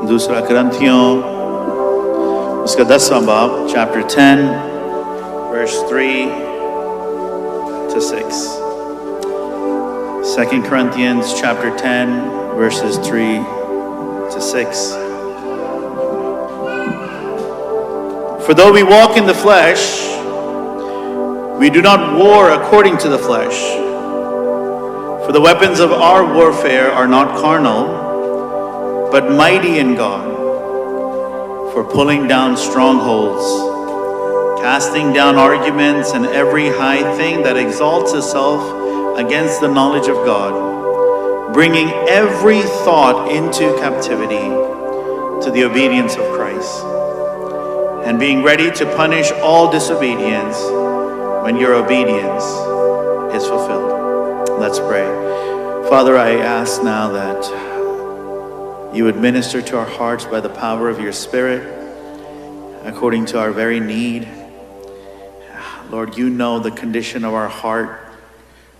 दूसरा करंथियों उसका 10वां बाब, chapter 10, verse 3 to 6. 2 Corinthians chapter 10, verses 3 to 6. For though we walk in the flesh, we do not war according to the flesh. For the weapons of our warfare are not carnal, but mighty in God, for pulling down strongholds, casting down arguments and every high thing that exalts itself against the knowledge of God, bringing every thought into captivity to the obedience of Christ, and being ready to punish all disobedience when your obedience is fulfilled. Let's pray. Father, I ask now that you would minister to our hearts by the power of your Spirit, according to our very need. Lord, you know the condition of our heart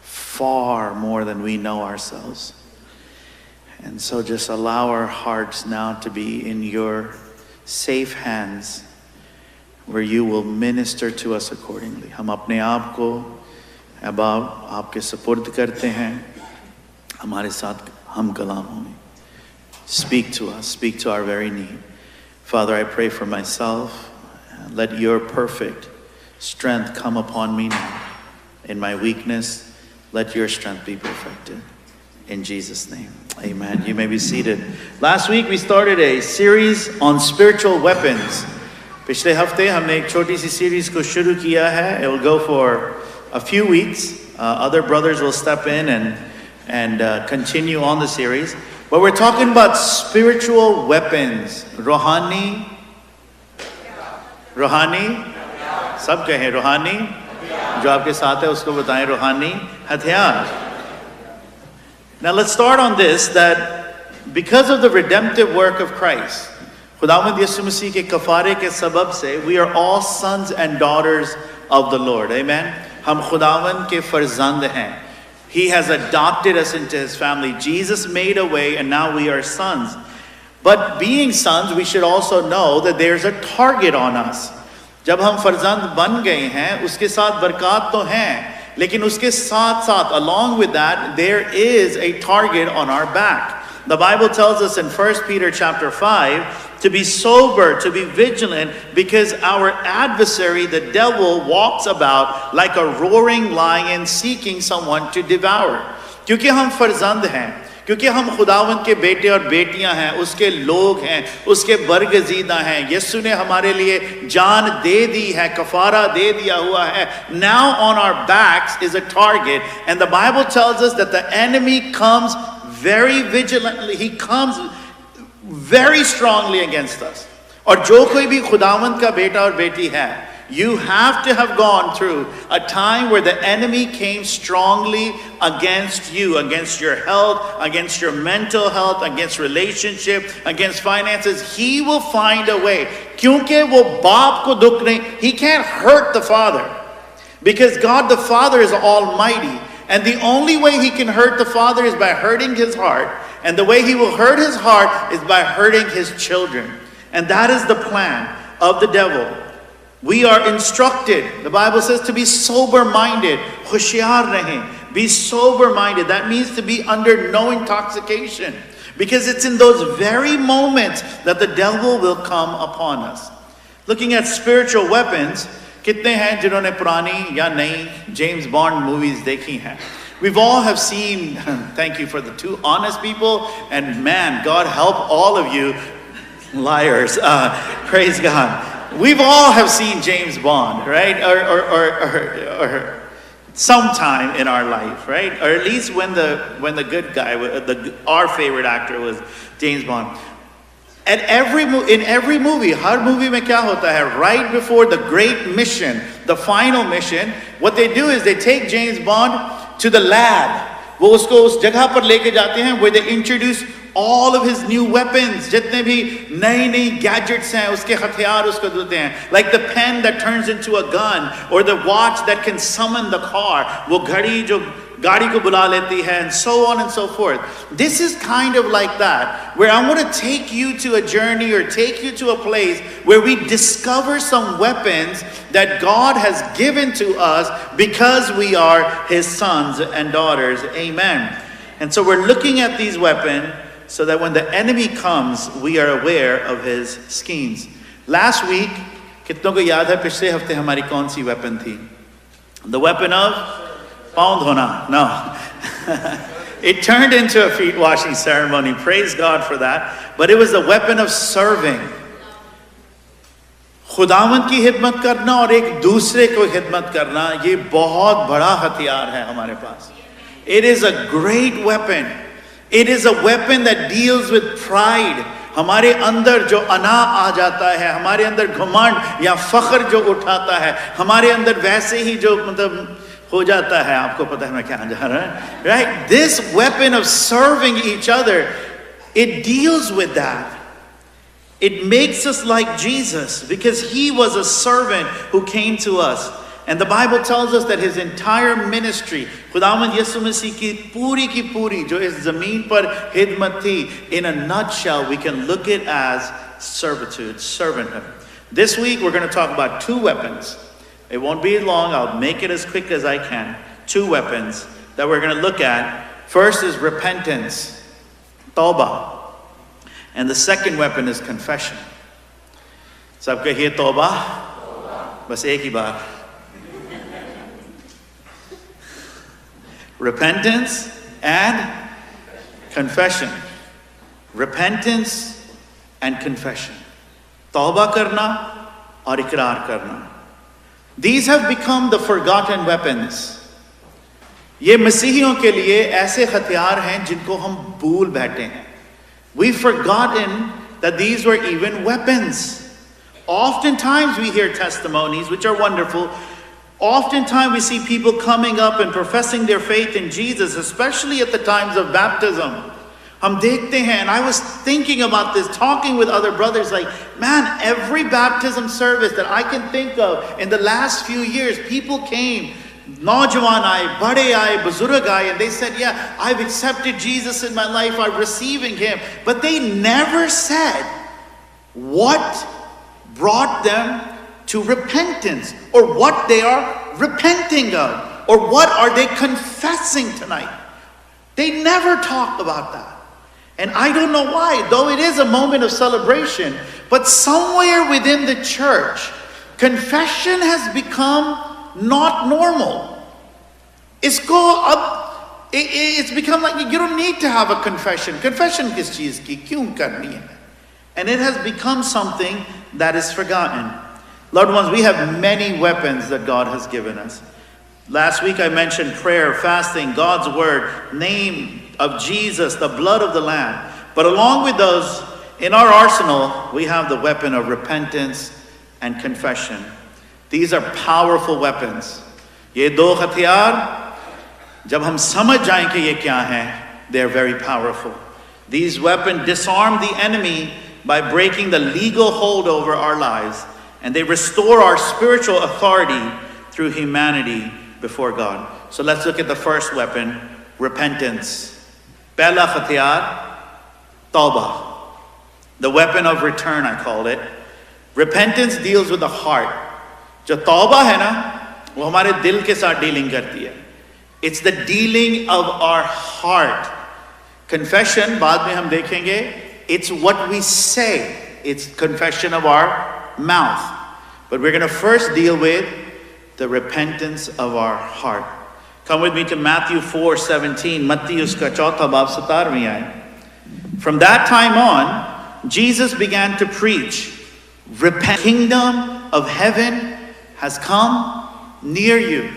far more than we know ourselves. And so just allow our hearts now to be in your safe hands, where you will minister to us accordingly. हम अपने आप को अब आपके सुपुर्द करते हैं, हमारे साथ हम कलाम होंगे. Speak to us, speak to our very need. Father, I pray for myself. Let your perfect strength come upon me now. In my weakness, let your strength be perfected. In Jesus' name, amen. You may be seated. Last week we started a series on spiritual weapons. पिछले हफ्ते हमने एक छोटी सी series को शुरू किया है. It will go for a few weeks. Other brothers will step in and continue on the series. But we're talking about spiritual weapons. Rohani? सब कहें रोहानी. जो आपके साथ है उसको बताएं रोहानी हथियार. Now let's start on this, that because of the redemptive work of Christ, खुदावंद यीशु मसीह के कफारे के सबब से, we are all sons and daughters of the Lord. Amen. हम खुदावंद के फर्जंद हैं. He has adopted us into his family. Jesus made a way and now we are sons. But being sons, we should also know that there's a target on us. जब हम फर्जंद बन गए हैं, उसके साथ बरकत तो हैं, लेकिन उसके साथ साथ, along with that, there is a target on our back. The Bible tells us in 1 Peter chapter 5 to be sober, to be vigilant, because our adversary, the devil, walks about like a roaring lion seeking someone to devour. क्योंकि हम फर्जंद हैं, क्योंकि हम खुदावंद के बेटे और बेटियां हैं, उसके लोग हैं, उसके बरगजीदा हैं. यीशु ने हमारे लिए जान दे दी है, कफारा दे दिया हुआ है. Now on our backs is a target, and the Bible tells us that the enemy comes very vigilantly. He comes very strongly against us. और जो कोई भी खुदावंद का बेटा और बेटी है, you have to have gone through a time where the enemy came strongly against you, against your health, against your mental health, against relationship, against finances. He will find a way. क्योंकि वो बाप को दुख नहीं, he can't hurt the father, because God the Father is almighty. And the only way he can hurt the father is by hurting his heart. And the way he will hurt his heart is by hurting his children. And that is the plan of the devil. We are instructed, the Bible says, to be sober-minded. Hoshiar rahein. Be sober-minded. That means to be under no intoxication. Because it's in those very moments that the devil will come upon us. Looking at spiritual weapons, कितने हैं जिन्होंने पुरानी या नई James bond movies देखी हैं? We've all have seen, thank you for the two honest people, and man, God help all of you liars. Praise God. We've all have seen James Bond, right? Or sometime in our life, right? Or at least when the good guy, our favorite actor was James Bond. In every movie, her movie में क्या होता है? Right before the great mission, the final mission, what they do is they take James Bond to the lab. वो उसको उस जगह पर लेके जाते हैं where they introduce all of his new weapons, जितने भी नई gadgets हैं, उसके हथियार उसको देते हैं. Like the pen that turns into a gun, or the watch that can summon the car, वो घड़ी जो गाड़ी को बुला लेती है, and so on and so forth. This is kind of like that, where I want to take you to a journey or take you to a place where we discover some weapons that God has given to us because we are his sons and daughters. Amen. And so we're looking at these weapons so that when the enemy comes, we are aware of his schemes. Last week, कितनों को याद है पिछले हफ्ते हमारी कौन सी weapon थी? The weapon of पाँव धोना. No. It turned into a feet washing ceremony. Praise God for that. But it was the weapon of serving. खुदावंद की खिदमत करना और एक दूसरे को खिदमत करना, ये बहुत बड़ा हथियार है हमारे पास. It is a great weapon. It is a weapon that deals with pride. हमारे अंदर जो अना आ जाता है, हमारे अंदर घमंड या फख्र जो उठाता है, हमारे अंदर वैसे ही जो मतलब हो जाता है, आपको पता है मैं क्या जा रहा है, right? This weapon of serving each other, it deals with that. It makes us like Jesus because he was a servant who came to us. And the Bible tells us that his entire ministry, खुदावंद यीशु मसीह की पूरी जो इस ज़मीन पर खिदमत थी, in a nutshell we can look at it as servitude, servanthood. This week we're going to talk about two weapons. It won't be long, I'll make it as quick as I can. Two weapons that we're going to look at. First is repentance, tawbah. And the second weapon is confession. सब कहिए तौबा, बस एक ही बार. Repentance and confession. Repentance and confession. तौबा करना और इकरार करना. These have become the forgotten weapons. ये मसीहियों के लिए ऐसे हथियार हैं जिनको हम भूल बैठे हैं. We've forgotten that these were even weapons. Oftentimes we hear testimonies which are wonderful. Oftentimes we see people coming up and professing their faith in Jesus, especially at the times of baptism. हम देखते हैं, and I was thinking about this, talking with other brothers, like, man, every baptism service that I can think of in the last few years, people came, नौजवान आए, बड़े आए, बुजुर्ग आए, and they said, yeah, I've accepted Jesus in my life, I'm receiving him. But they never said what brought them to repentance, or what they are repenting of, or what are they confessing tonight. They never talked about that. And I don't know why, though it is a moment of celebration, but somewhere within the church, confession has become not normal. It's become like you don't need to have a confession. Confession kis cheez ki, kyun karni hai? And it has become something that is forgotten. Loved ones, we have many weapons that God has given us. Last week I mentioned prayer, fasting, God's word, name of Jesus, the blood of the Lamb. But along with those, in our arsenal, we have the weapon of repentance and confession. These are powerful weapons. ये दो हथियार, जब हम समझ जाएं कि ये क्या हैं, they're very powerful. These weapons disarm the enemy by breaking the legal hold over our lives, and they restore our spiritual authority through humanity before God. So let's look at the first weapon, repentance. Pehla हथियार, tawbah. The weapon of return, I called it. Repentance deals with the heart. जो तौबा है ना, वो हमारे दिल के साथ डीलिंग करती है. It's the dealing of our heart. Confession, बाद में हम देखेंगे, it's what we say. It's confession of our mouth. But we're going to first deal with the repentance of our heart. Come with me to Matthew 4:17. मत्ती उसका चौथा बाब 17वीं आयत. From that time on, Jesus began to preach, repent, kingdom of heaven has come near you.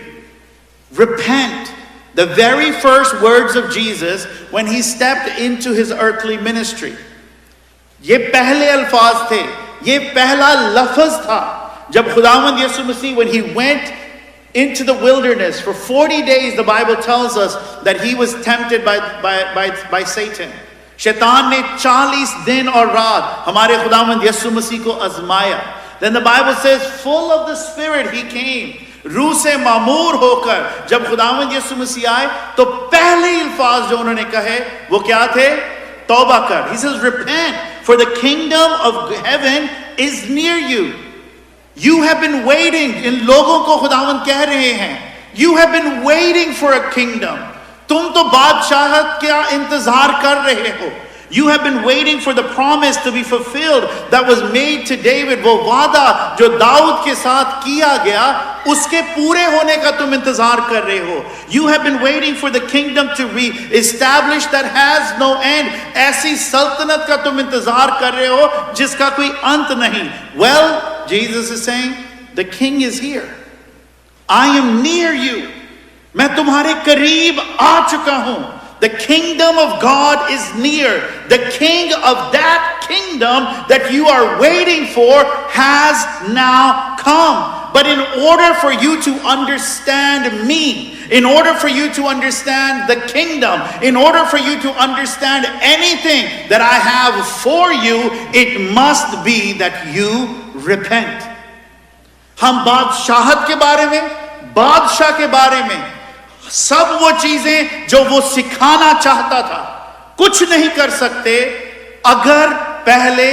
Repent. The very first words of Jesus when he stepped into his earthly ministry. ये पहले अल्फाज थे, ये पहला लफ्ज था. जब खुदावंद यीशु मसीह, when he went into the wilderness for 40 days, the Bible tells us that he was tempted by Satan. शैतान ने 40 दिन और रात हमारे खुदावंद यीशु मसीह को आजमाया. Then the Bible says, full of the Spirit he came. रूह से मामूर होकर जब खुदावंद यीशु मसीह आए तो पहले अल्फाज जो उन्होंने कहे वो क्या थे? तौबा कर. He says, repent, for the kingdom of heaven is near you. You have been waiting. इन लोगों को खुदावंद कह रहे हैं, you have been waiting for a kingdom. तुम तो बादशाहत का इंतजार कर रहे हो. You have been waiting for the promise to be fulfilled that was made to David. वो वादा जो दाऊद के साथ किया गया उसके पूरे होने का तुम इंतजार कर रहे हो. You have been waiting for the kingdom to be established that has no end. ऐसी सल्तनत का तुम इंतजार कर रहे हो जिसका कोई अंत नहीं. Well, Jesus is saying, the king is here. I am near you. मैं तुम्हारे करीब आ चुका हूं. The kingdom of God is near. The king of that kingdom that you are waiting for has now come. But in order for you to understand me, in order for you to understand the kingdom, in order for you to understand anything that I have for you, it must be that you repent. हम बादशाहत के बारे में, बादशाह के बारे में, सब वो चीजें जो वो सिखाना चाहता था, कुछ नहीं कर सकते अगर पहले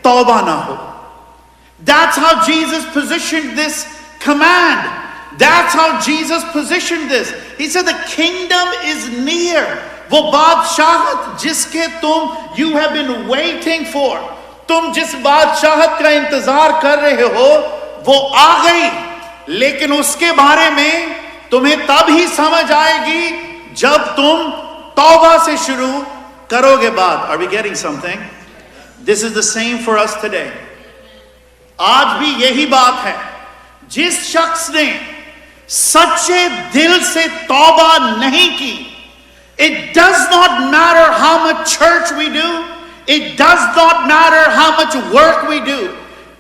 तौबा ना हो. That's how Jesus positioned this command. That's how Jesus positioned this. He said the kingdom is near. वो बादशाहत जिसके तुम you have been waiting for, तुम जिस बादशाहत का इंतजार कर रहे हो वो आ गई. लेकिन उसके बारे में तुम्हें तब ही समझ आएगी जब तुम तौबा से शुरू करोगे बात. Are we getting something? This is the same for us today. आज भी यही बात है. जिस शख्स ने सच्चे दिल से तौबा नहीं की, it does not matter how much church we do, it does not matter how much work we do.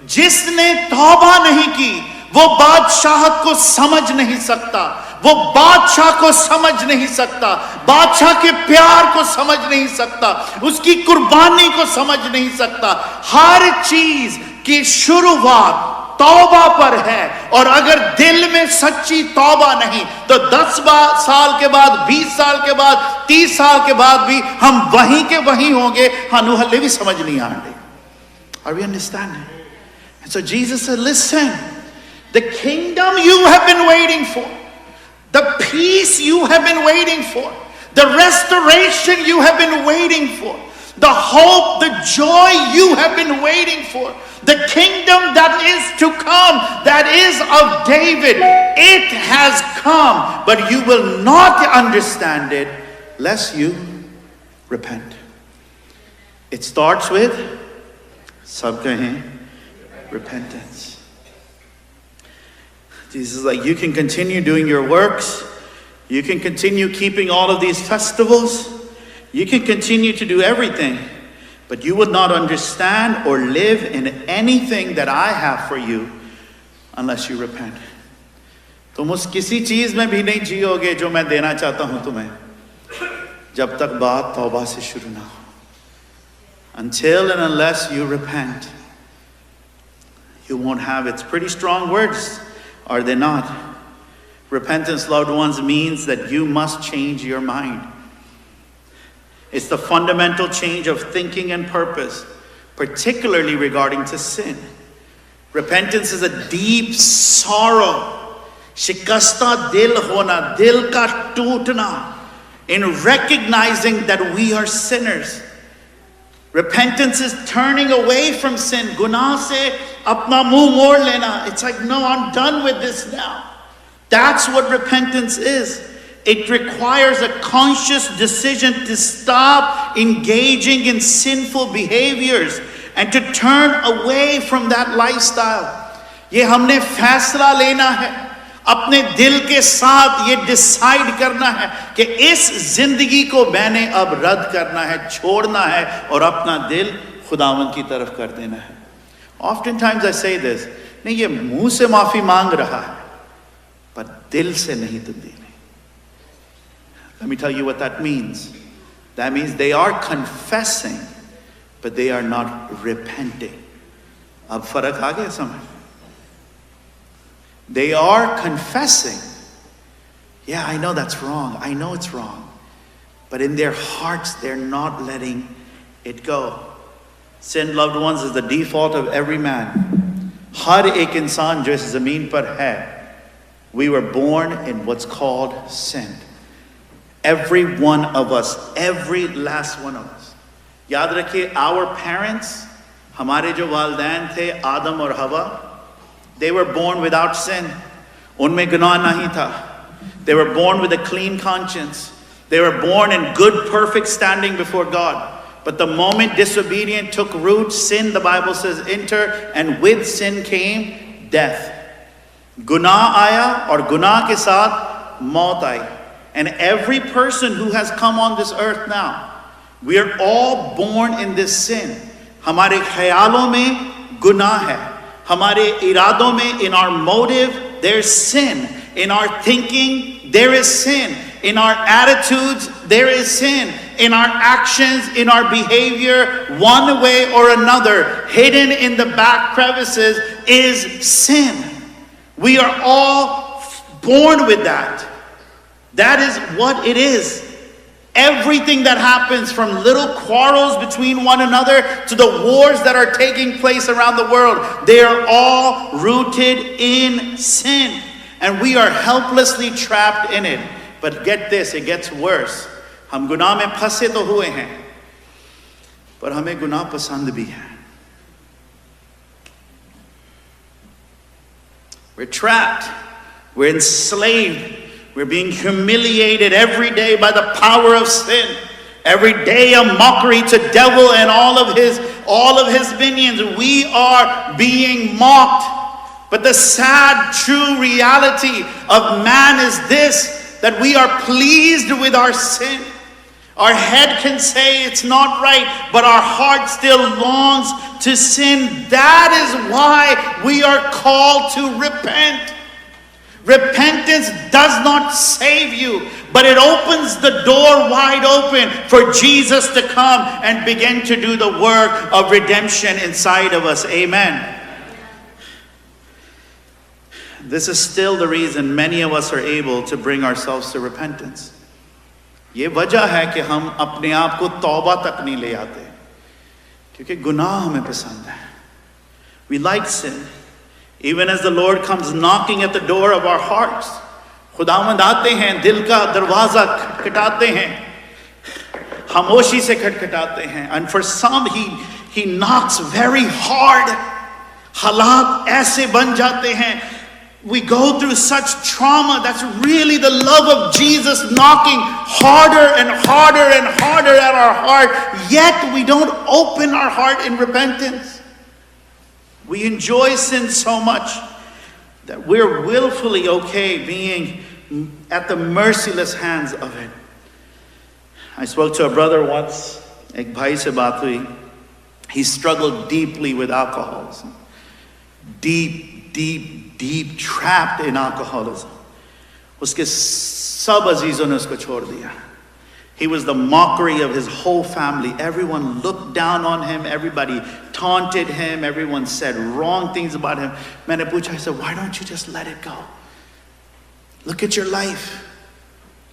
जिसने तौबा नहीं की वो बादशाहत को समझ नहीं सकता, वो बादशाह को समझ नहीं सकता, बादशाह के प्यार को समझ नहीं सकता, उसकी कुर्बानी को समझ नहीं सकता. हर चीज की शुरुआत तौबा पर है. और अगर दिल में सच्ची तौबा नहीं तो 10 साल के बाद, 20 साल के बाद, 30 साल के बाद भी हम वहीं के वहीं होंगे. हानु हल्ले भी समझ नहीं आएंगे. Are we understanding? And so Jesus said, listen, the kingdom you have been waiting for, the peace you have been waiting for, the restoration you have been waiting for, the hope, the joy you have been waiting for, the kingdom that is to come, that is of David, it has come, but you will not understand it lest you repent. It starts with, sab kahein, repentance. Jesus is like, you can continue doing your works, you can continue keeping all of these festivals, you can continue to do everything, but you would not understand or live in anything that I have for you unless you repent. तुम उस किसी चीज में भी नहीं जियोगे जो मैं देना चाहता हूं तुम्हें जब तक बात तौबा से शुरू ना हो. Until and unless you repent, you won't have. It's pretty strong words, are they not? Repentance, loved ones, means that you must change your mind. It's the fundamental change of thinking and purpose, particularly regarding to sin. Repentance is a deep sorrow, shikasta dil hona, dil ka tootna, in recognizing that we are sinners. Repentance is turning away from sin. Gunah se apna muh mor lena. It's like, no, I'm done with this now. That's what repentance is. It requires a conscious decision to stop engaging in sinful behaviors and to turn away from that lifestyle. ये हमने फैसला लेना है, अपने दिल के साथ ये डिसाइड करना है कि इस जिंदगी को मैंने अब रद्द करना है, छोड़ना है और अपना दिल खुदावंद की तरफ कर देना है. Oftentimes I say this, नहीं ये मुंह से माफी मांग रहा है पर दिल से नहीं तब्दीली. Let me tell you what that means. That means they are confessing, but they are not repenting. Ab farak aa gaya samajh? They are confessing. Yeah, I know that's wrong. I know it's wrong. But in their hearts, they're not letting it go. Sin, loved ones, is the default of every man. Har ek insan jo is zameen par hai. We were born in what's called sin. Every one of us, every last one of us. Yaad rakhiye, our parents, hamare jo walidain the, Adam aur Hawa, they were born without sin. Unme gunah nahi tha. They were born with a clean conscience. They were born in good, perfect standing before God. But the moment disobedience took root, sin, the Bible says, enter, and with sin came death. Gunah aya or gunah ke saath maut aayi. And every person who has come on this earth now, we are all born in this sin. Hamare khayalon mein gunah hai. Hamare iradon mein, in our motive, there's sin. In our thinking, there is sin. In our attitudes, there is sin. In our actions, in our behavior, one way or another, hidden in the back crevices, is sin. We are all born with that. That is what it is. Everything that happens, from little quarrels between one another to the wars that are taking place around the world, they are all rooted in sin. And we are helplessly trapped in it. But get this, it gets worse. हम गुनाह में फंसे तो हुए हैं, पर हमें गुनाह पसंद भी है. We're trapped. We're enslaved. We're being humiliated every day by the power of sin. Every day a mockery to devil and all of his minions. We are being mocked. But the sad, true reality of man is this, that we are pleased with our sin. Our head can say it's not right, but our heart still longs to sin. That is why we are called to repent. Repentance does not save you, but it opens the door wide open for Jesus to come and begin to do the work of redemption inside of us. Amen. This is still the reason many of us are able to bring ourselves to repentance. ये वजह है कि हम अपने आप को तौबा तक नहीं ले आते, क्योंकि गुनाह हमें पसंद है. We like sin. Even as the Lord comes knocking at the door of our hearts, खुदावंद आते हैं, दिल का दरवाजा खटखटाते हैं, खामोशी से खटखटाते हैं. And for some, he knocks very hard. हालात ऐसे बन जाते हैं. We go through such trauma. That's really the love of Jesus knocking harder and harder and harder at our heart. Yet we don't open our heart in repentance. We enjoy sin so much that we're willfully okay being at the merciless hands of it. I spoke to a brother once. Ek bhai se baat hui. He struggled deeply with alcoholism. Deep trapped in alcoholism. Uske sab azizon ne usko chhod diya. He was the mockery of his whole family. Everyone looked down on him. Everybody taunted him. Everyone said wrong things about him. Maine pucha, I said, why don't you just let it go? Look at your life.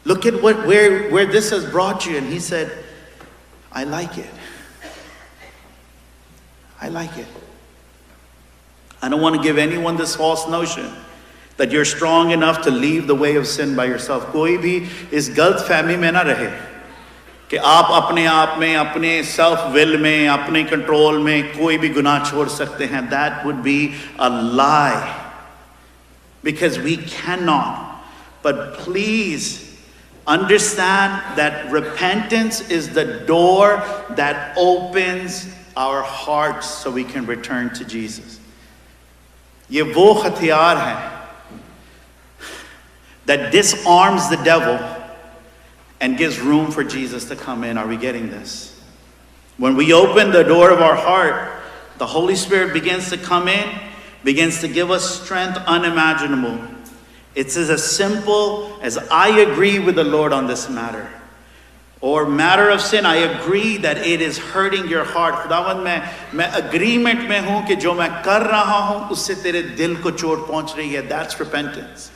Look at where this has brought you. And he said, I like it. I like it. I don't want to give anyone this false notion that you're strong enough to leave the way of sin by yourself. कोई भी इस गलत फहमी में ना रहे कि आप अपने आप में, अपने self will में, अपने control में कोई भी गुनाह छोड़ सकते हैं. That would be a lie, because we cannot. But please understand that repentance is the door that opens our hearts so we can return to Jesus. ये वो हथियार है that disarms the devil and gives room for Jesus to come in. Are we getting this? When we open the door of our heart, the Holy Spirit begins to come in, begins to give us strength unimaginable. It's as simple as I agree with the Lord on this matter. or matter of sin, I agree that it is hurting your heart. खुदावंद मैं agreement में हूँ कि जो मैं कर रहा हूँ उससे तेरे दिल को चोट पहुँच रही है. That's repentance.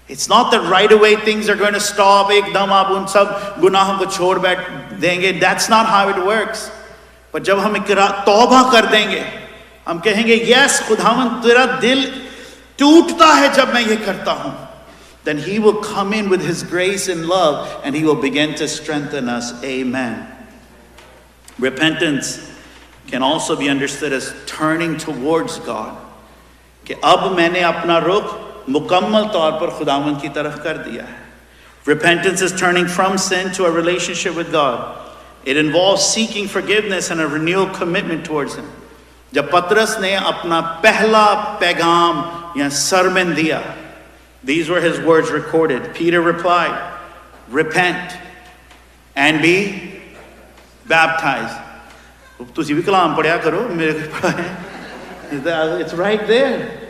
It's not that right away things are going to stop. एकदम आप उन सब गुनाहों को छोड़ बैठ देंगे. That's not how it works. पर जब हम तौबा कर देंगे, हम कहेंगे yes खुदावंद तेरा दिल टूटता है जब मैं ये करता हूँ, then he will come in with his grace and love and he will begin to strengthen us. Amen. Repentance can also be understood as turning towards God. कि अब मैंने अपना रुख मुकम्मल तौर पर खुदावंद की तरफ कर दिया है. Repentance is turning from sin to a relationship with God. It involves seeking forgiveness and a renewal commitment towards him. जब पतरस ने अपना पहला पैगाम या सरमन दिया, these were his words recorded. Peter replied, repent and be baptized. तुसी भी कलाम पढ़या करो, मेरे को पढ़ा है. It's right there.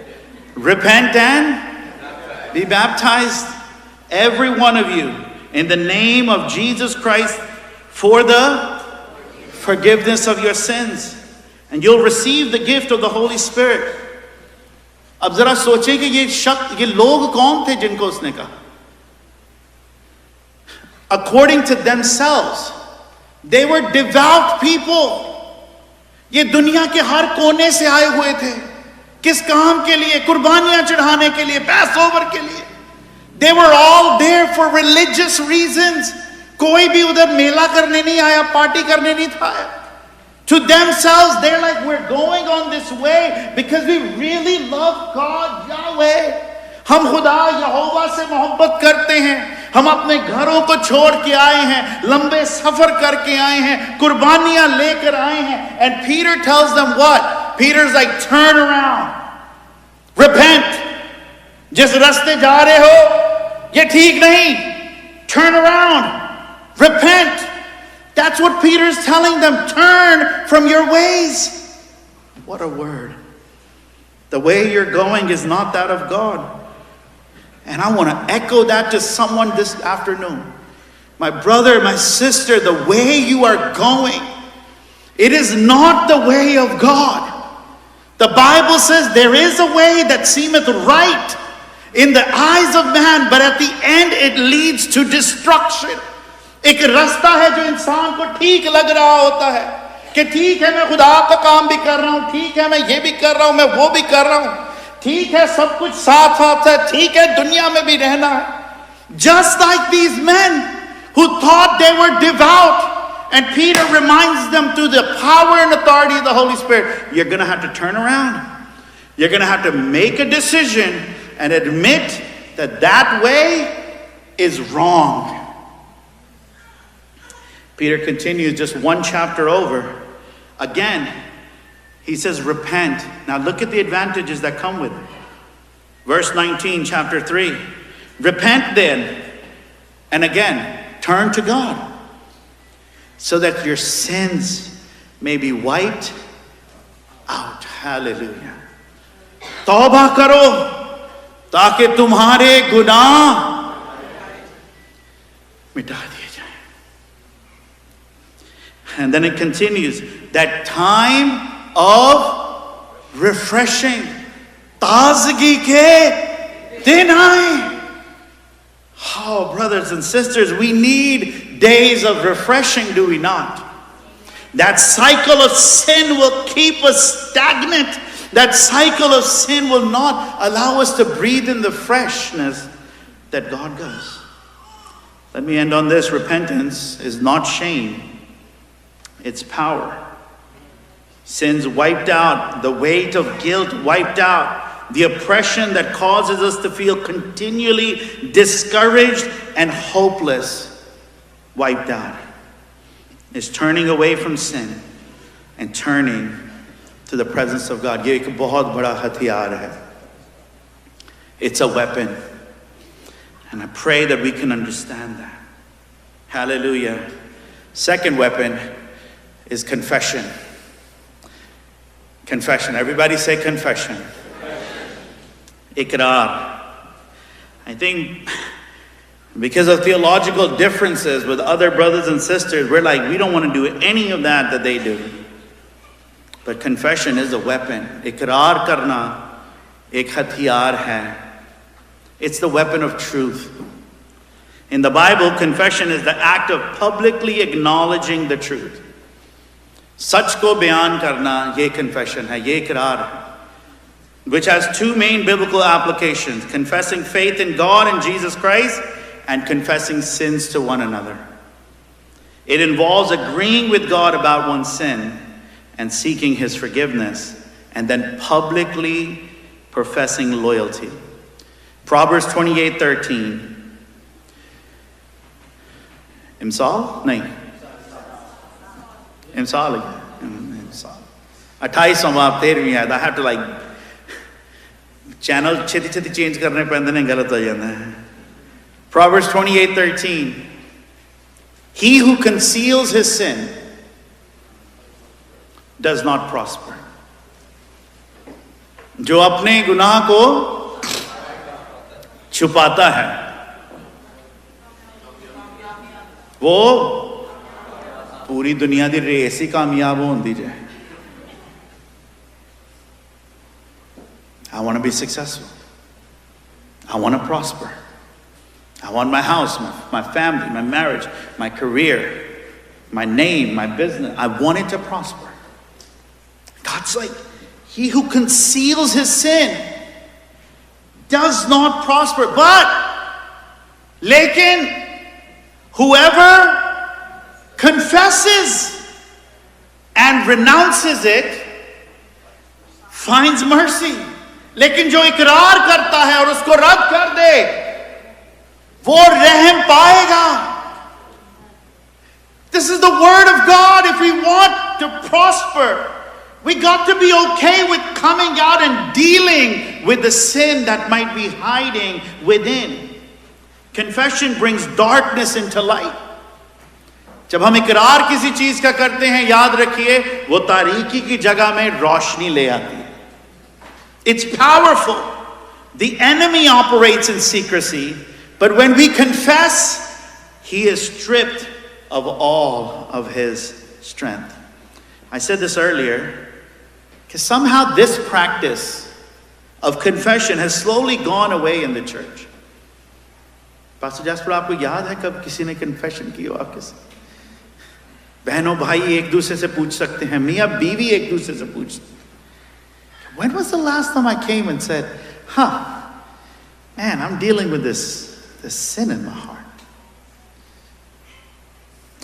Repent and be baptized, every one of you, in the name of Jesus Christ for the forgiveness of your sins. And you'll receive the gift of the Holy Spirit. अब जरा सोचें कि ये लोग कौन थे जिनको उसने कहा? According to themselves, they were devout people. ये दुनिया के हर कोने से आए हुए थे. किस काम के लिए? कुर्बानियां चढ़ाने के लिए, पैसओवर के लिए. They were all there for religious reasons. कोई भी उधर मेला करने नहीं आया, पार्टी करने नहीं था आया. To themselves, they're like, we're going on this way because we really love God, Yahweh. हम खुदा यहोवा से मोहब्बत करते हैं. हम अपने घरों को छोड़ के आए हैं, लंबे सफर करके आए हैं, कुर्बानियां लेकर आए हैं. And Peter tells them what? Peter's like, turn around. Repent. जिस रास्ते जा रहे हो, ये ठीक नहीं. Turn around. Repent. That's what Peter's telling them. Turn from your ways. What a word. The way you're going is not that of God. And I want to echo that to someone this afternoon. My brother, my sister, the way you are going, it is not the way of God. The Bible says there is a way that seemeth right in the eyes of man, but at the end it leads to destruction. एक रास्ता है जो इंसान को ठीक लग रहा होता है कि ठीक है मैं खुदा का काम भी कर रहा हूं, ठीक है मैं ये भी कर रहा हूं, मैं वो भी कर रहा हूं, ठीक है सब कुछ साथ साथ है, ठीक है दुनिया में भी रहना है. Just like these men who thought they were devout, and Peter reminds them through the power and authority of the Holy Spirit, you're going to have to turn around. You're going to have to make a decision and admit that that way is wrong. Peter continues just one chapter over. Again, he says, repent. Now look at the advantages that come with it. Verse 19, chapter 3. Repent then, and again, turn to God, so that your sins may be wiped out. Hallelujah. तौबा करो, ताकि तुम्हारे गुनाह मिटा दिए. And then it continues, that time of refreshing, ताज़गी के दिन आए. Oh, brothers and sisters, we need days of refreshing, do we not? That cycle of sin will keep us stagnant. That cycle of sin will not allow us to breathe in the freshness that God does. Let me end on this. Repentance is not shame. It's power. Sins wiped out, the weight of guilt wiped out, the oppression that causes us to feel continually discouraged and hopeless wiped out. It's turning away from sin and turning to the presence of God. ये एक बहुत बड़ा हथियार है. It's a weapon. And I pray that we can understand that. Hallelujah. Second weapon is confession. Confession. Everybody say confession. Ikrar. I think Because of theological differences with other brothers and sisters, we're like, we don't want to do any of that they do. But confession is a weapon. Iqrar karna ek hathiyar hai. It's the weapon of truth. In the Bible, confession is the act of publicly acknowledging the truth. Sach ko bayan karna, ye confession hai, ye iqrar hai. Which has two main biblical applications: confessing faith in God and Jesus Christ, and confessing sins to one another. It involves agreeing with God about one's sin and seeking his forgiveness, and then publicly professing loyalty. Proverbs 28:13. Imsal? Nahin. Imsal. 28वां 13वीं आयत. I have to like channel छेती change करने पैंदे ने गलत हो जाता है. Proverbs 28:13. He who conceals his sin does not prosper. जो अपने गुनाह को छुपाता है वो पूरी दुनिया दी रेस ही कामयाब होंदी जाए. I want to be successful. I want to prosper. I want my house, my family, my marriage, my career, my name, my business. I want it to prosper. God's like, he who conceals his sin does not prosper. But, lekin, whoever confesses and renounces it finds mercy. लेकिन जो इकरार करता है और उसको रद्द कर दे वो रहम पाएगा. This is the word of God. If we want to prosper, we got to be okay with coming out and dealing with the sin that might be hiding within. Confession brings darkness into light. जब हम इकरार किसी चीज का करते हैं, याद रखिए वो तारीकी की जगह में रोशनी ले आती है. It's powerful. The enemy operates in secrecy, but when we confess, he is stripped of all of his strength. I said this earlier, because somehow this practice of confession has slowly gone away in the church. Pastor Jasper, आपको याद है कब किसी ने confession की हो आपके साथ? बहनों भाई एक दूसरे से पूछ सकते हैं, मियाँ बीवी एक दूसरे से पूछ. When was the last time I came and said, man, I'm dealing with this sin in my heart?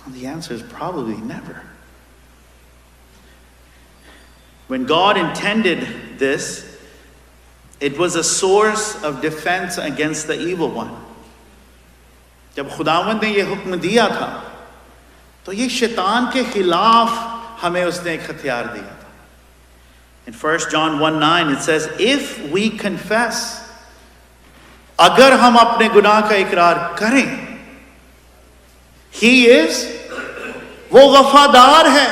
And the answer is probably never. When God intended this, it was a source of defense against the evil one. जब खुदावंद ने ये हुक्म दिया था, तो ये शैतान के खिलाफ हमें उसने एक हथियार दिया था. In 1 John 1:9 it says, if we confess, अगर हम अपने गुनाह का इकरार करें, he is, वो वफादार है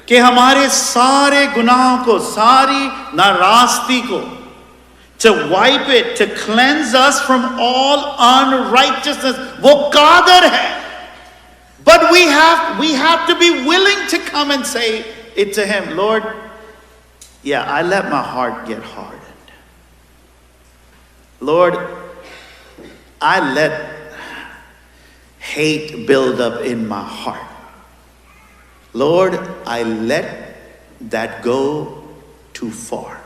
कि हमारे सारे गुनाहों को, सारी नाराजगी को, to wipe it, to cleanse us from all unrighteousness. वो कादर है. But we have to be willing to come and say it to him. Lord, yeah, I let my heart get hardened. Lord, I let hate build up in my heart. Lord, I let that go too far.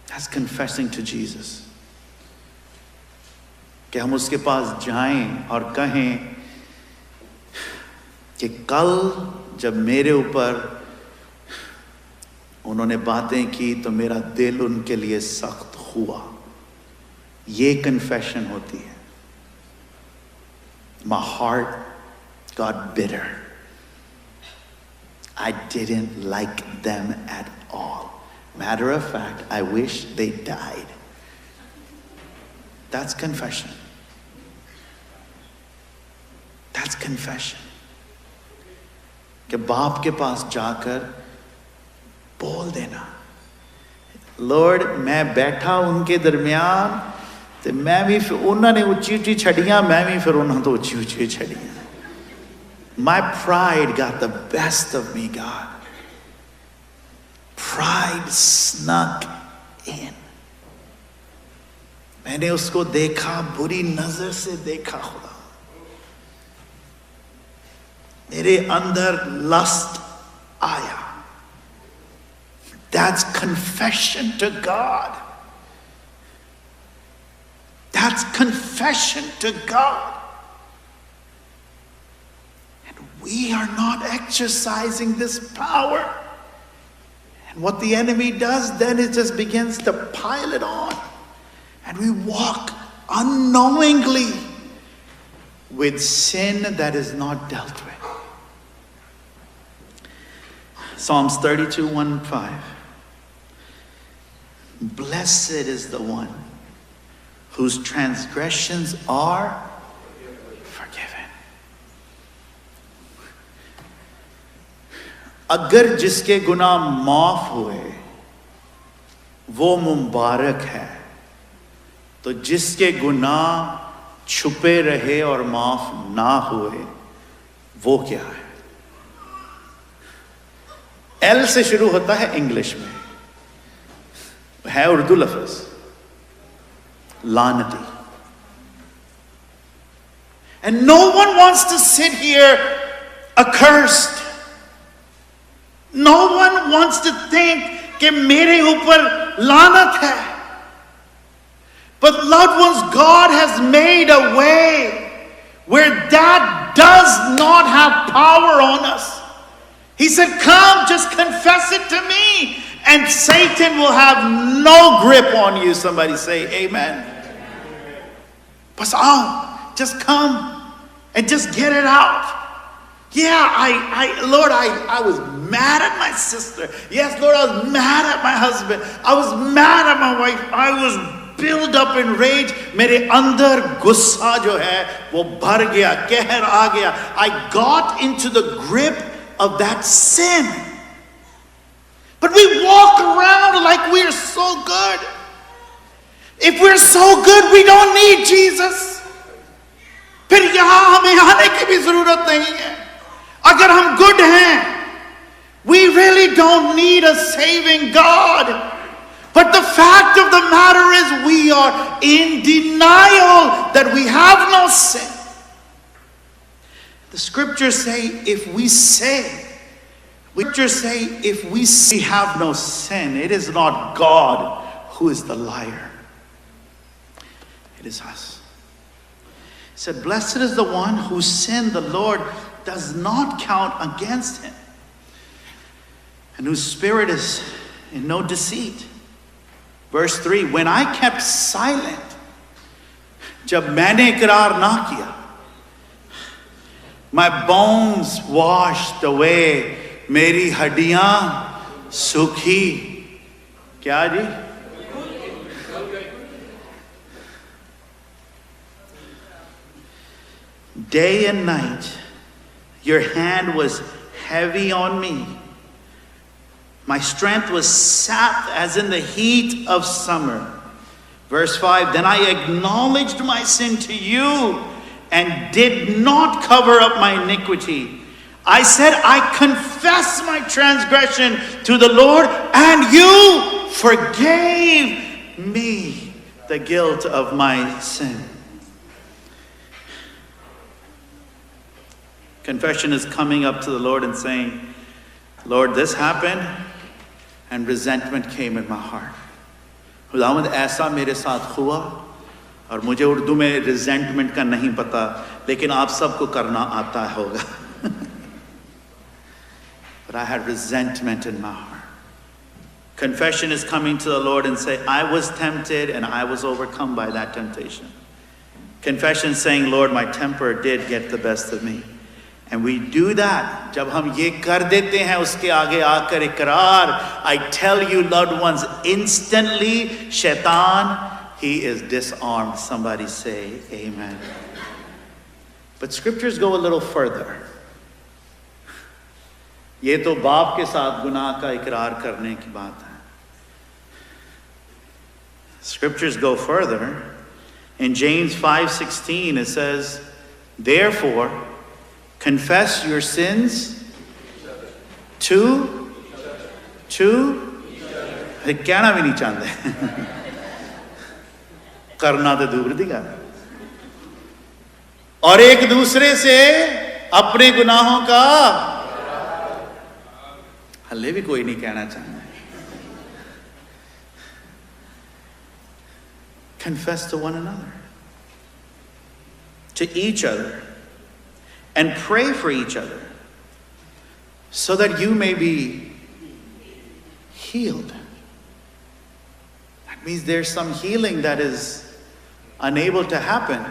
That's confessing to Jesus. कि हम उसके पास जाएं और कहें कि कल जब मेरे ऊपर उन्होंने बातें की तो मेरा दिल उनके लिए सख्त हुआ. ये कन्फेशन होती है. My heart got bitter. I didn't like them at all. Matter of fact, I wish they died. That's confession. That's confession. कि बाप के पास जाकर बोल देना, Lord, मैं बैठा उनके दरमियान ਤੇ ਮੈਂ ਵੀ ਫਿਰ ਉਹਨਾਂ ਨੇ ਉੱਚੀ ਉੱਚੀ ਛੜੀਆਂ, ਮੈਂ ਵੀ ਫਿਰ ਉਹਨਾਂ ਤੋਂ ਉੱਚੀ ਉੱਚੀ ਛੜੀਆਂ. My pride got the best of me, God. Pride snuck in. मैंने उसको देखा, बुरी नजर से देखा. खुदा, मेरे अंदर लस्ट आया. That's confession to God. That's confession to God. And we are not exercising this power. And what the enemy does then, it just begins to pile it on. And we walk unknowingly with sin that is not dealt with. Psalms 32:1-5. Blessed is the one whose transgressions are forgiven. अगर जिसके गुनाह माफ हुए वो मुबारक है, तो जिसके गुनाह छुपे रहे और माफ ना हुए वो क्या है? एल से शुरू होता है इंग्लिश में, है उर्दू लफ्ज लानती. And no one wants to sit here accursed. No one wants to think कि मेरे ऊपर लानत है. But loved ones, God has made a way where that does not have power on us. He said, come, just confess it to me, and Satan will have no grip on you. Somebody say amen. Bas aao, just come and just get it out. Yeah, Lord, I was mad at my sister. Yes, Lord, I was mad at my husband. I was mad at my wife. I was built up in rage. मेरे अंदर गुस्सा जो है वो भर गया, कहर आ गया. I got into the grip of that sin. But we walk around like we are so good. If we're so good, we don't need Jesus. फिर यहाँ हमें आने की भी जरूरत नहीं है. अगर हम good हैं, we really don't need a saving God. But the fact of the matter is we are in denial that we have no sin. The scriptures say if we have no sin, it is not God who is the liar. It is us. He said, blessed is the one whose sin the Lord does not count against him, and whose spirit is in no deceit. Verse 3, when I kept silent, जब मैंने इकरार ना किया, my bones washed away, मेरी हड्डियां सूखी. क्या जी? Day and night, your hand was heavy on me. My strength was sapped as in the heat of summer. Verse 5, then I acknowledged my sin to you and did not cover up my iniquity. I said, I confess my transgression to the Lord, and you forgave me the guilt of my sin. Confession is coming up to the Lord and saying, Lord, this happened, and resentment came in my heart. खुदावंद ऐसा मेरे साथ हुआ, और मुझे उर्दू में resentment का नहीं पता, लेकिन आप सबको करना आता होगा. But I had resentment in my heart. Confession is coming to the Lord and say, I was tempted and I was overcome by that temptation. Confession saying, Lord, my temper did get the best of me. And we do that. जब हम ये कर देते हैं उसके आगे आकर इकरार, I tell you, loved ones, instantly, शैतान, he is disarmed. Somebody say amen. But scriptures go a little further. ये तो बाप के साथ गुनाह का इकरार करने की बात है. Scriptures go further In James 5:16 it says, therefore, confess your sins to कहना भी नहीं चाहते करना तो दूर दी गल और एक दूसरे से अपने गुनाहों का हल्ले भी कोई नहीं कहना चाहता confess to one another, to each other, and pray for each other so that you may be healed. That means there's some healing that is unable to happen.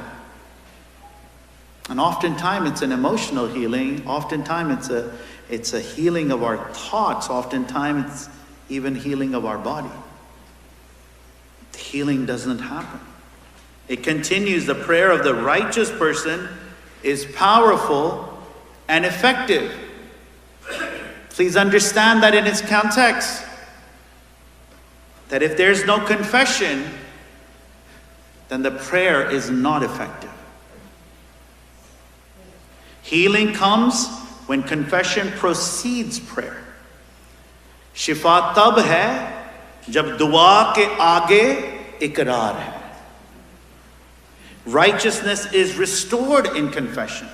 And oftentimes it's an emotional healing. Oftentimes it's a healing of our thoughts. Oftentimes it's even healing of our body. The healing doesn't happen. It continues, the prayer of the righteous person is powerful and effective. Please understand that in its context. That if there's no confession, then the prayer is not effective. Healing comes when confession precedes prayer. शिफा तब है जब दुआ के आगे इकरार है. Righteousness is restored in confession.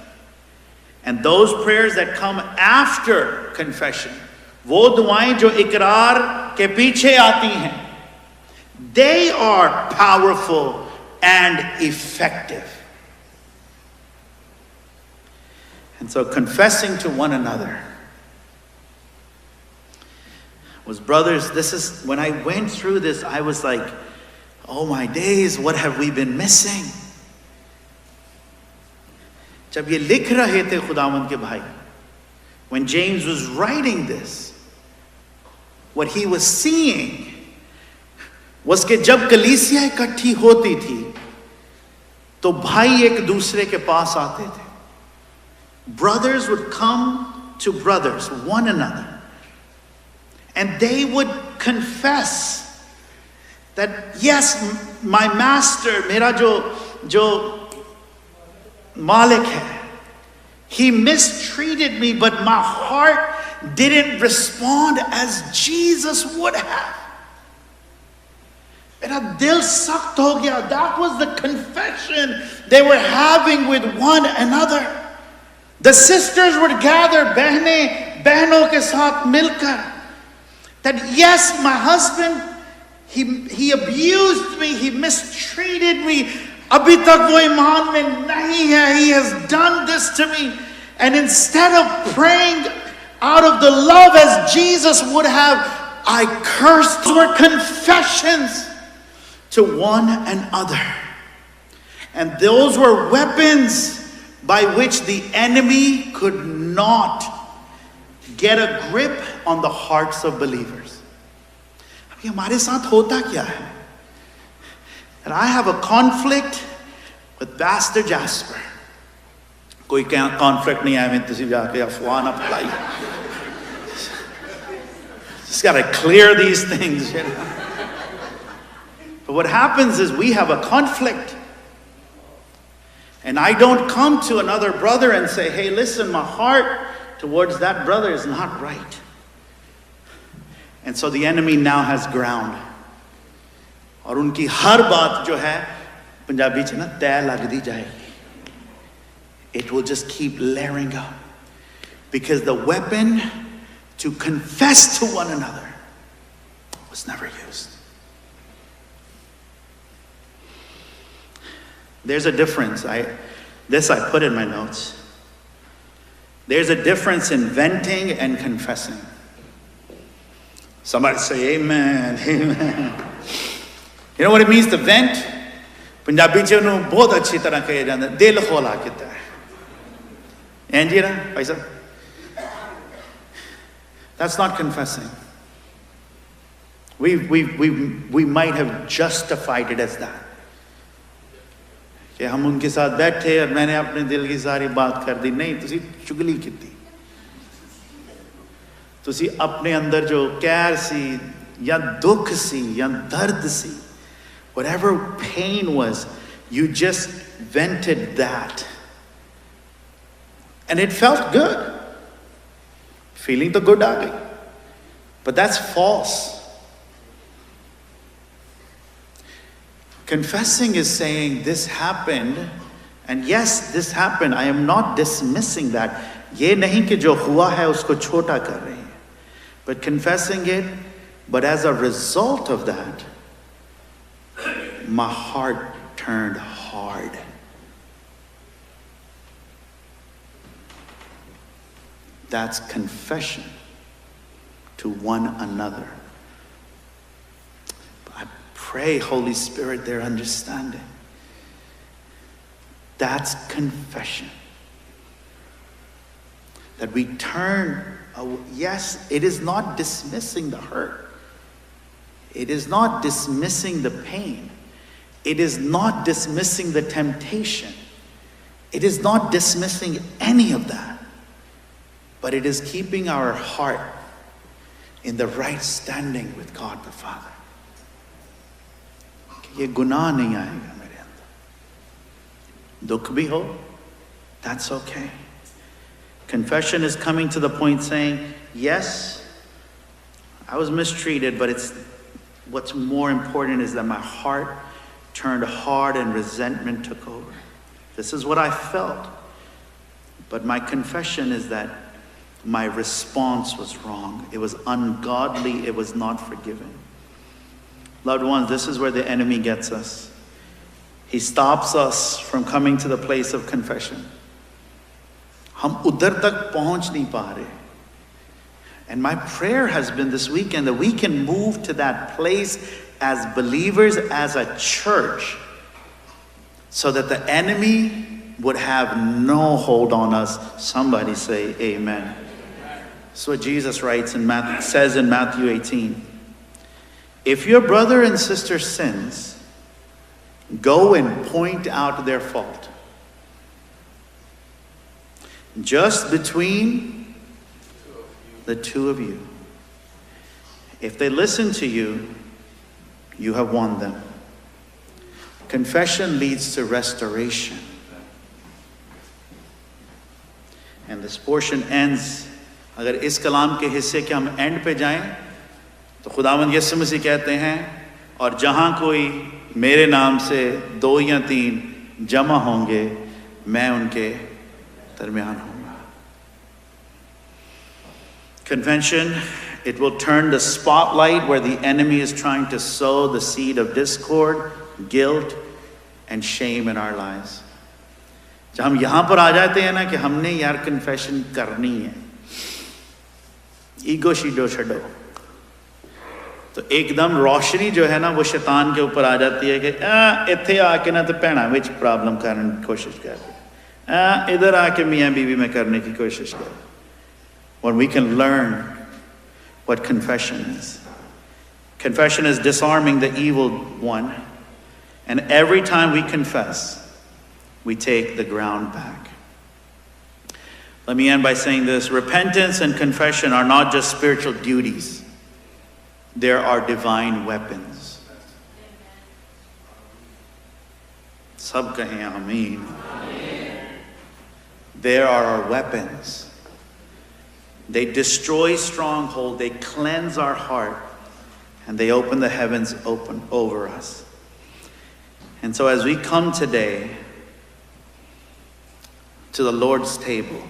And those prayers that come after confession, वो दुआएं जो इकरार के पीछे आती हैं, they are powerful and effective. And so confessing to one another was, brothers, this is, when I went through this, I was like, oh my days, what have we been missing? जब ये लिख रहे थे खुदावंद के भाई, when James was writing this, what he was seeing was कि जब कलीसिया इकट्ठी होती थी तो भाई एक दूसरे के पास आते थे. Brothers would come to brothers, one another, and they would confess that, yes, my master, मेरा जो Malik hai, he mistreated me, but my heart didn't respond as Jesus would have. मेरा दिल सख्त हो गया. That was the confession they were having with one another. The sisters would gather, बहनों के साथ मिलकर, that yes, my husband, he abused me, he mistreated me. अभी तक वो ईमान में नहीं है. He has done this to me. And instead of praying out of the love as Jesus would have, I cursed. Those were confessions to one another. And those were weapons by which the enemy could not get a grip on the hearts of believers. अभी हमारे साथ होता क्या है? And I have a conflict with Pastor Jasper. कोई conflict नहीं है, मैं तुझे जाके अफवाह ना फैलाई. Just got to clear these things, you know. But what happens is we have a conflict. And I don't come to another brother and say, hey, listen, my heart towards that brother is not right. And so the enemy now has ground. और उनकी हर बात जो है पंजाबी च ना तय लगदी जाएगी. It will just keep layering up. Because the weapon to confess to one another was never used. There's a difference. I put in my notes. There's a difference in venting and confessing. Somebody say amen, amen. You know what it means to vent? Punjabi च उन्होंने बहुत अच्छी तरह कहे जाते हैं, दिल खोला किता है. And you know, भाई साहब, that's not confessing. We might have justified it as that. कि हम उनके साथ बैठे और मैंने अपने दिल की सारी बात कर दी. नहीं, तुसी चुगली की थी. तुसी अपने अंदर जो कैर सी या दुख सी या दर्द सी, whatever pain was, You just vented that. And it felt good. Feeling the good aa gayi. But that's false. Confessing is saying this happened, and yes, this happened. I am not dismissing that. Ye nahi ki jo hua hai usko chota kar rahe hain. But confessing it, but as a result of that, my heart turned hard. That's confession to one another. I pray, Holy Spirit, their understanding. That's confession. That we turn, yes, it is not dismissing the hurt. It is not dismissing the pain. It is not dismissing the temptation. It is not dismissing any of that. But it is keeping our heart in the right standing with God the Father. ये गुनाह नहीं आएगा मेरे अंदर. दुख भी हो, that's okay. Confession is coming to the point saying, yes, I was mistreated, but what's more important is that my heart turned hard and resentment took over. This is what I felt. But my confession is that my response was wrong. It was ungodly. It was not forgiving. Loved ones, this is where the enemy gets us. He stops us from coming to the place of confession. हम उधर तक पहुंच नहीं पा रहे. And my prayer has been this weekend that we can move to that place as believers, as a church, so that the enemy would have no hold on us. Somebody say amen. That's what Jesus writes says in Matthew 18. If your brother and sister sins, go and point out their fault. Just between the two of you. If they listen to you, you have won them. Confession leads to restoration. And this portion ends. अगर इस कलाम के हिस्से के हम and पे जाएं तो खुदावंद यीशु मसीह कहते हैं और जहां कोई मेरे नाम से 2 या 3 जमा होंगे मैं उनके दरमियान होऊंगा. Confession, it will turn the spotlight where the enemy is trying to sow the seed of discord, guilt, and shame in our lives. जब हम यहाँ पर आ जाते हैं ना कि हमने यार confession करनी है, ईगो शीडो छड़ो, तो एकदम रोशनी जो है ना वो शैतान के ऊपर आ जाती है कि इत्थे आके ना तो भैणा विच प्रॉब्लम करने की कोशिश कर, इधर आके मियाँ बीवी में करने की कोशिश कर. When we can learn what confession is. Confession is disarming the evil one. And every time we confess, we take the ground back. Let me end by saying this. Repentance and confession are not just spiritual duties. There are divine weapons. Sab kahe Ameen. There are our weapons. They destroy stronghold, they cleanse our heart, and they open the heavens open over us. And so as we come today to the Lord's table,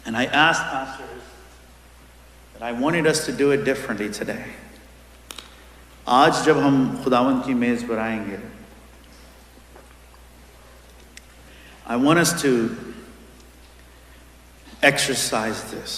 and I asked pastors that I wanted us to do it differently today. आज जब हम खुदावंद की मेज पर आएंगे, I want us to exercise this.